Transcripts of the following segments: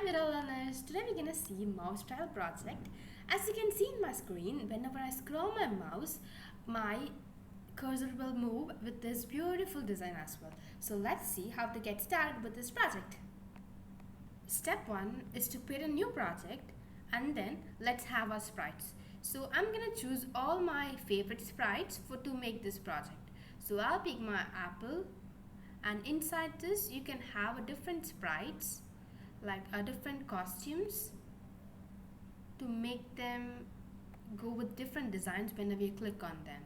Viral Learners. Today we're gonna see mouse trial project. As you can see in my screen, whenever I scroll my mouse, my cursor will move with this beautiful design as well. So let's see how to get started with this project. Step 1 is to create a new project and then let's have our sprites. So I'm gonna choose all my favorite sprites to make this project. So I'll pick my apple, and inside this you can have a different sprites like different costumes to make them go with different designs whenever you click on them.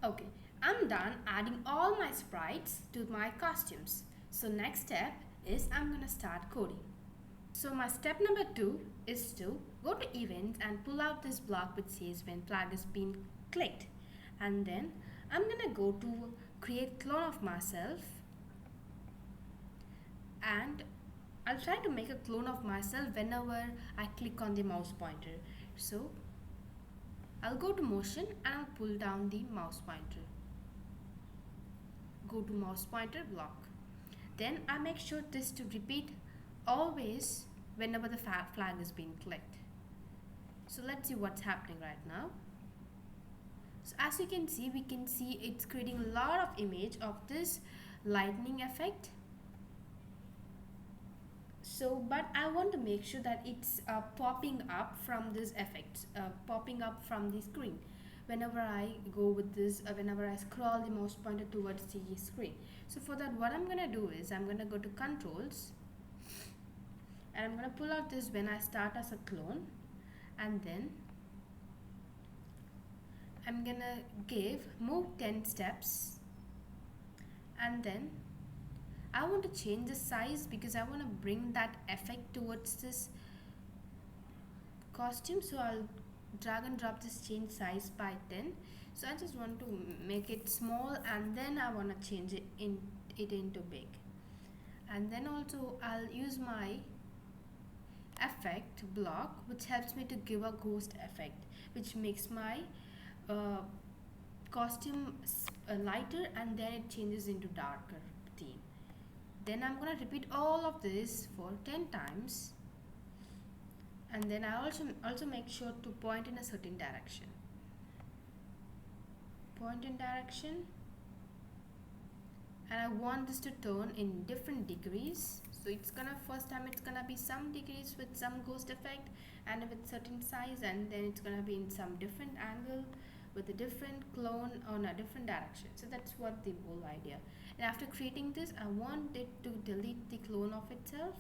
Okay, I'm done adding all my sprites to my costumes. So next step is I'm gonna start coding. So my step number 2 is to go to events and pull out this block which says when flag has been clicked, and then I'm gonna go to create clone of myself, and I'll try to make a clone of myself whenever I click on the mouse pointer. So I'll go to motion and I'll pull down the mouse pointer. Go to mouse pointer block. Then I make sure this to repeat always whenever the flag is being clicked. So let's see what's happening right now. So as you can see, we can see it's creating a lot of image of this lightning effect. So but I want to make sure that it's popping up from this effect, popping up from the screen whenever I go with this, whenever I scroll the mouse pointer towards the screen. So for that, what I'm gonna do is I'm gonna go to controls and I'm gonna pull out this when I start as a clone, and then I'm gonna give move 10 steps, and then I want to change the size because I want to bring that effect towards this costume. So I'll drag and drop this change size by 10. So I just want to make it small, and then I want to change it into big. And then also I'll use my effect block which helps me to give a ghost effect, which makes my costume lighter and then it changes into darker theme. Then I'm gonna repeat all of this for 10 times, and then I also make sure to point in a certain direction. Point in direction, and I want this to turn in different degrees. So it's gonna first time it's gonna be some degrees with some ghost effect and with certain size, and then it's gonna be in some different angle with a different clone on a different direction. So that's what the whole idea. And after creating this, I want it to delete the clone of itself.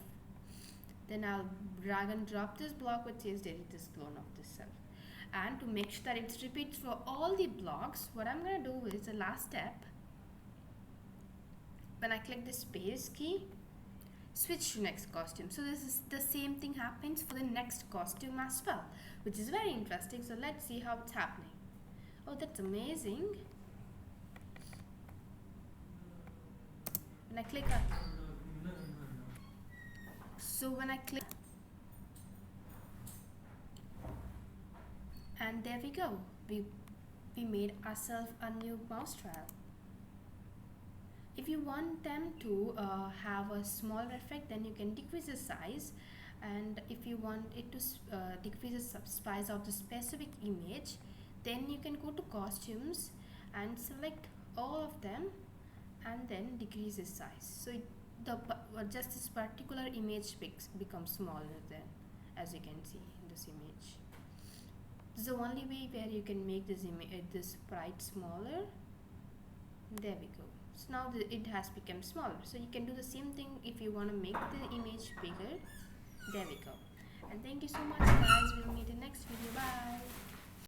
Then I'll drag and drop this block which says delete this clone of this self. And to make sure that it repeats for all the blocks, what I'm gonna do is the last step. When I click the space key, switch to next costume. So this is the same thing happens for the next costume as well, which is very interesting. So let's see how it's happening. Oh, that's amazing. When I click on, so when I click, and there we go, we made ourselves a new mouse trial. If you want them to have a smaller effect, then you can decrease the size, and if you want it to decrease the size of the specific image, then you can go to costumes and select all of them and then decrease the size. So just this particular image becomes smaller then, as you can see in this image. This is the only way where you can make this sprite smaller. There we go. So now it has become smaller. So you can do the same thing if you want to make the image bigger. There we go. And thank you so much guys. We'll meet in the next video. Bye.